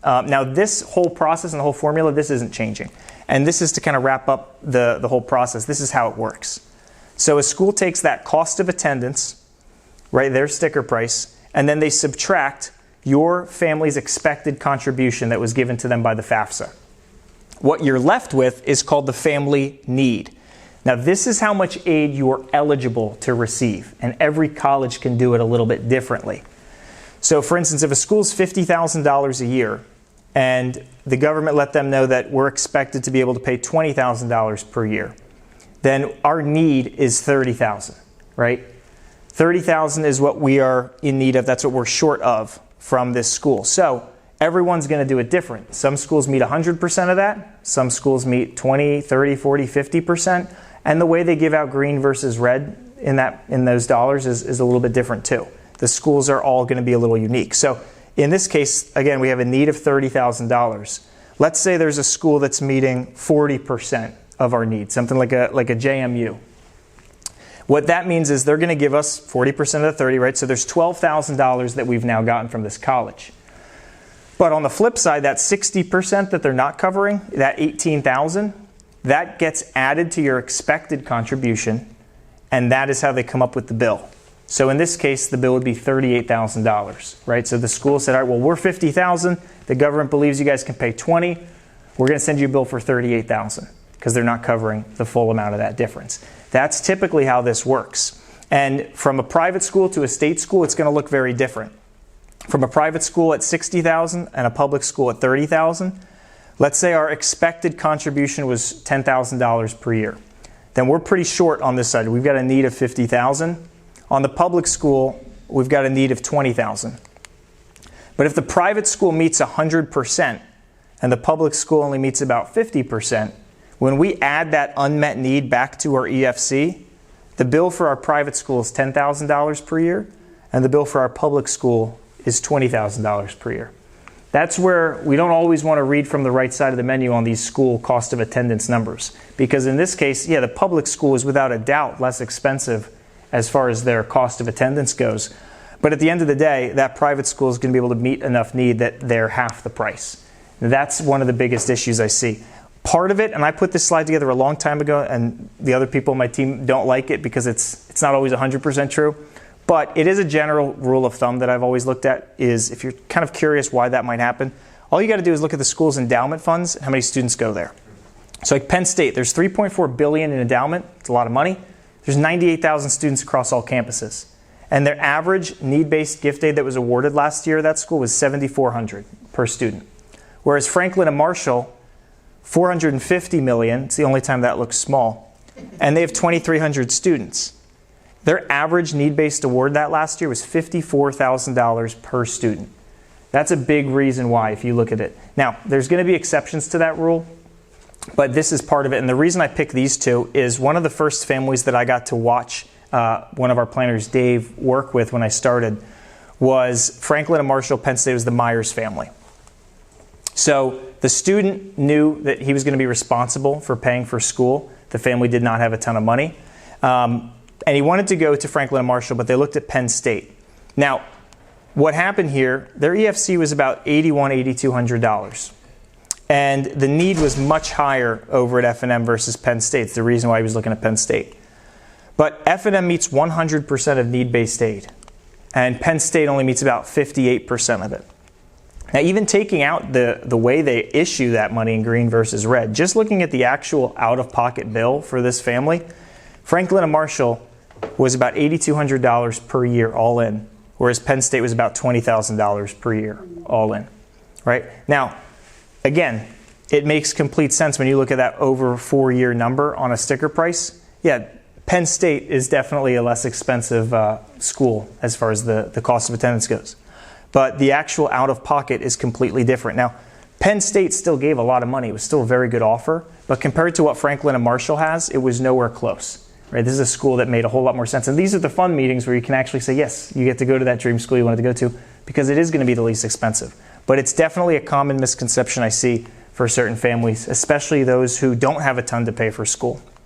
Now this whole process and the whole formula, this isn't changing. And this is to kind of wrap up the whole process. This is how it works. So a school takes that cost of attendance, right, their sticker price, and then they subtract your family's expected contribution that was given to them by the FAFSA. What you're left with is called the family need. Now this is how much aid you are eligible to receive, and every college can do it a little bit differently. So for instance, if a school's $50,000 a year, and the government let them know that we're expected to be able to pay $20,000 per year, then our need is $30,000, right? $30,000 is what we are in need of. That's what we're short of from this school. So everyone's going to do it different. Some schools meet 100% of that. Some schools meet 20, 30, 40, 50%. And the way they give out green versus red in those dollars is a little bit different too. The schools are all going to be a little unique. So in this case, again, we have a need of $30,000. Let's say there's a school that's meeting 40% of our need, something like a JMU. What that means is they're going to give us 40% of the 30, right? So there's $12,000 that we've now gotten from this college. But on the flip side, that 60% that they're not covering, that $18,000, that gets added to your expected contribution, and that is how they come up with the bill. So in this case, the bill would be $38,000, right? So the school said, all right, well, we're $50,000. The government believes you guys can pay $20,000. We're going to send you a bill for $38,000 because they're not covering the full amount of that difference. That's typically how this works. And from a private school to a state school, it's going to look very different. From a private school at $60,000 and a public school at $30,000, let's say our expected contribution was $10,000 per year. Then we're pretty short on this side. We've got a need of $50,000. On the public school, we've got a need of $20,000. But if the private school meets 100% and the public school only meets about 50%, when we add that unmet need back to our EFC, the bill for our private school is $10,000 per year, and the bill for our public school is $20,000 per year. That's where we don't always want to read from the right side of the menu on these school cost of attendance numbers. Because in this case, yeah, the public school is without a doubt less expensive as far as their cost of attendance goes. But at the end of the day, that private school is going to be able to meet enough need that they're half the price. That's one of the biggest issues I see. Part of it, and I put this slide together a long time ago, and the other people on my team don't like it because it's not always 100% true. But it is a general rule of thumb that I've always looked at is if you're kind of curious why that might happen, all you got to do is look at the school's endowment funds and how many students go there. So like Penn State, there's $3.4 billion in endowment. It's a lot of money. There's 98,000 students across all campuses. And their average need-based gift aid that was awarded last year at that school was $7,400 per student. Whereas Franklin and Marshall, $450 million, it's the only time that looks small, and they have 2,300 students. Their average need-based award that last year was $54,000 per student. That's a big reason why if you look at it. Now, there's going to be exceptions to that rule, but this is part of it. And the reason I picked these two is one of the first families that I got to watch one of our planners, Dave, work with when I started was Franklin and Marshall. Penn State was the Myers family. So the student knew that he was going to be responsible for paying for school. The family did not have a ton of money. And he wanted to go to Franklin and Marshall, but they looked at Penn State. Now, what happened here, their EFC was about $8,100, $8,200. And the need was much higher over at F&M versus Penn State. It's the reason why he was looking at Penn State. But F&M meets 100% of need-based aid. And Penn State only meets about 58% of it. Now, even taking out the way they issue that money in green versus red, just looking at the actual out-of-pocket bill for this family, Franklin and Marshall was about $8,200 per year all in, whereas Penn State was about $20,000 per year all in. Right? Now, again, it makes complete sense when you look at that over 4-year number on a sticker price. Yeah, Penn State is definitely a less expensive school as far as the cost of attendance goes. But the actual out-of-pocket is completely different. Now, Penn State still gave a lot of money. It was still a very good offer. But compared to what Franklin and Marshall has, it was nowhere close. Right? This is a school that made a whole lot more sense. And these are the fun meetings where you can actually say, yes, you get to go to that dream school you wanted to go to because it is going to be the least expensive. But it's definitely a common misconception I see for certain families, especially those who don't have a ton to pay for school.